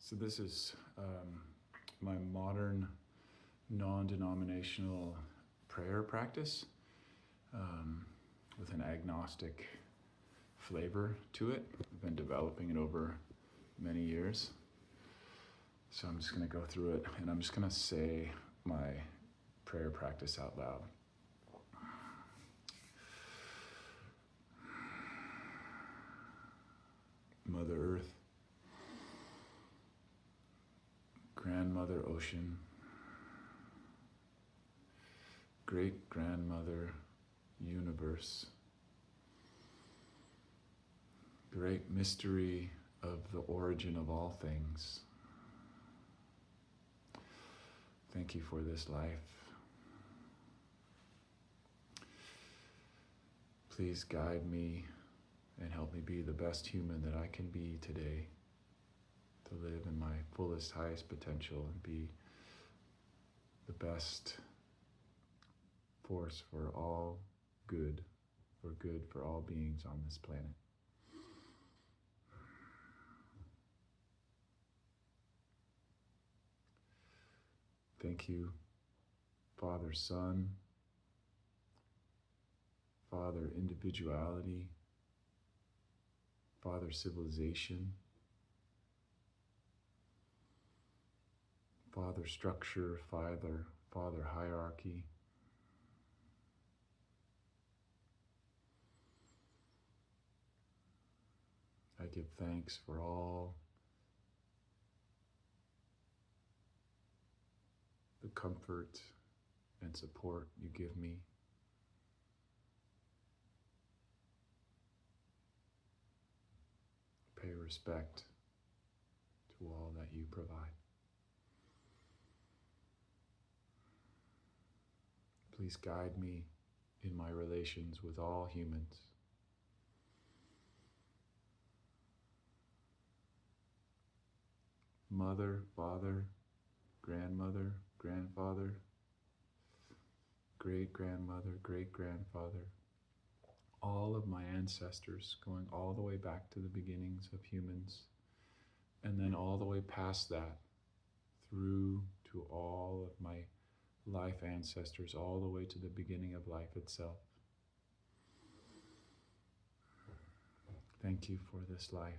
So this is my modern non-denominational prayer practice with an agnostic flavor to it. I've been developing it over many years. So I'm just going to go through it and I'm just going to say my prayer practice out loud. Mother Earth, Grandmother Ocean, Great Grandmother Universe, Great Mystery of the origin of all things. Thank you for this life. Please guide me and help me be the best human that I can be today, to live in my fullest, highest potential and be the best force for all good for all beings on this planet. Thank you, Father, Son, Father, individuality, Father, civilization, Father, structure, Father, hierarchy, I give thanks for all the comfort and support you give me. Pay respect to all that you provide. Please guide me in my relations with all humans. Mother, father, grandmother, grandfather, great-grandmother, great-grandfather, all of my ancestors going all the way back to the beginnings of humans, and then all the way past that through to all of my life ancestors, all the way to the beginning of life itself. Thank you for this life.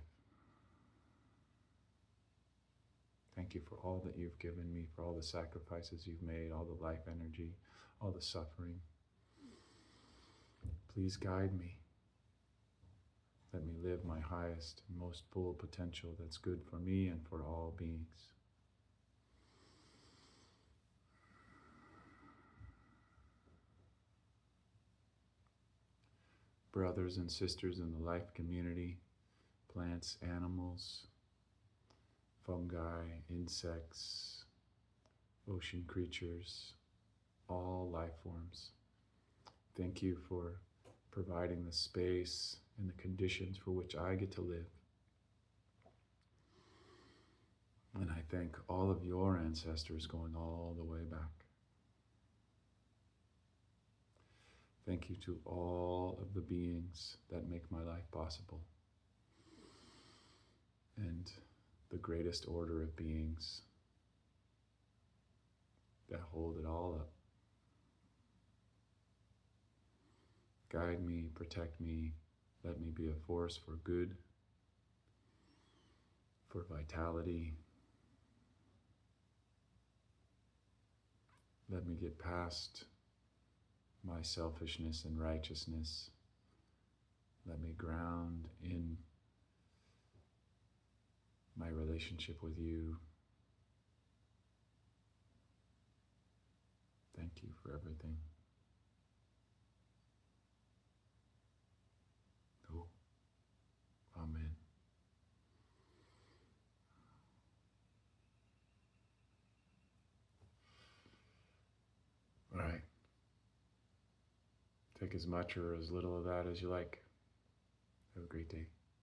Thank you for all that you've given me, for all the sacrifices you've made, all the life energy, all the suffering. Please guide me. Let me live my highest and most full potential that's good for me and for all beings. Brothers and sisters in the life community, plants, animals, fungi, insects, ocean creatures, all life forms. Thank you for providing the space and the conditions for which I get to live. And I thank all of your ancestors going all the way back. Thank you to all of the beings that make my life possible. And the greatest order of beings that hold it all up. Guide me, protect me, let me be a force for good, for vitality. Let me get past my selfishness and righteousness. Let me ground in my relationship with you. Thank you for everything. Oh, Amen. All right. Take as much or as little of that as you like. Have a great day.